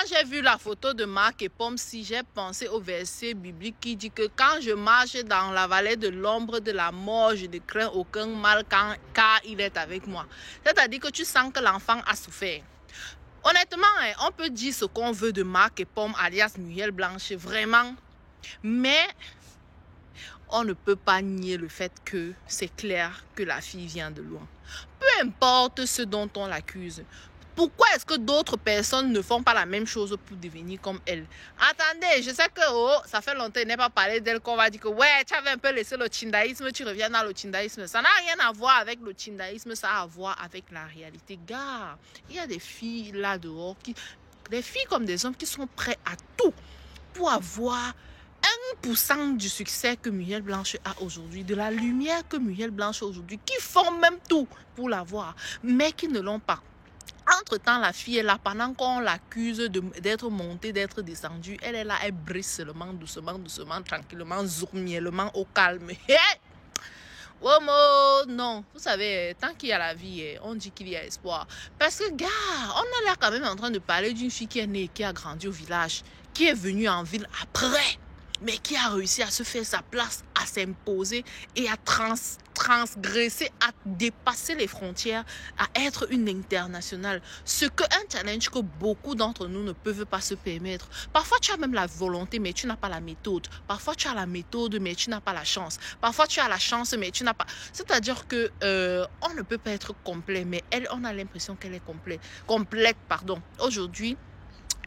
Quand j'ai vu la photo de Marc et Pomme, si j'ai pensé au verset biblique qui dit que quand je marche dans la vallée de l'ombre de la mort, je ne crains aucun mal car il est avec moi. C'est-à-dire que tu sens que l'enfant a souffert. Honnêtement, on peut dire ce qu'on veut de Marc et Pomme, alias Muriel Blanche, vraiment. Mais on ne peut pas nier le fait que c'est clair que la fille vient de loin. Peu importe ce dont on l'accuse. Pourquoi est-ce que d'autres personnes ne font pas la même chose pour devenir comme elle? Attendez, je sais que ça fait longtemps, il n'est pas parlé d'elle qu'on va dire que ouais, tu avais un peu laissé le tchindaïsme, tu reviens dans le tchindaïsme. Ça n'a rien à voir avec le tchindaïsme, ça a à voir avec la réalité. Gars, il y a des filles là dehors, des filles comme des hommes qui sont prêts à tout pour avoir 1% du succès que Muriel Blanche a aujourd'hui, de la lumière que Muriel Blanche a aujourd'hui, qui font même tout pour l'avoir, mais qui ne l'ont pas. Entre-temps, la fille est là, pendant qu'on l'accuse d'être montée, d'être descendue, elle est là, elle brise seulement, doucement, tranquillement, zourmiellement, au calme. Womo, non, vous savez, tant qu'il y a la vie, on dit qu'il y a espoir. Parce que, gars, on est là quand même en train de parler d'une fille qui est née, qui a grandi au village, qui est venue en ville après, mais qui a réussi à se faire sa place, à s'imposer et à transgresser, à dépasser les frontières, à être une internationale. Ce qu'un challenge que beaucoup d'entre nous ne peuvent pas se permettre. Parfois, tu as même la volonté, mais tu n'as pas la méthode. Parfois, tu as la méthode, mais tu n'as pas la chance. Parfois, tu as la chance, mais tu n'as pas... C'est-à-dire que on ne peut pas être complet, mais elle, on a l'impression qu'elle est complète. Aujourd'hui,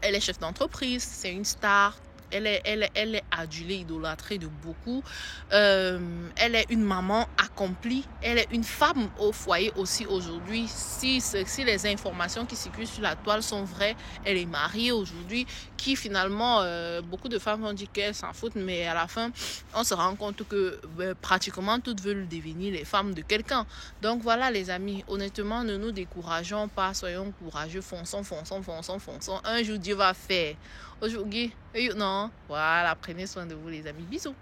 elle est chef d'entreprise, c'est une star. Elle est adulée, idolâtrée de beaucoup. Elle est une maman accomplie. Elle est une femme au foyer aussi aujourd'hui. Si les informations qui circulent sur la toile sont vraies, elle est mariée aujourd'hui. Qui finalement, beaucoup de femmes vont dire qu'elles s'en foutent, mais à la fin, on se rend compte que pratiquement toutes veulent devenir les femmes de quelqu'un. Donc voilà les amis, honnêtement, ne nous décourageons pas, soyons courageux, fonçons. Un jour Dieu va faire. Aujourd'hui, non. Voilà, prenez soin de vous les amis. Bisous.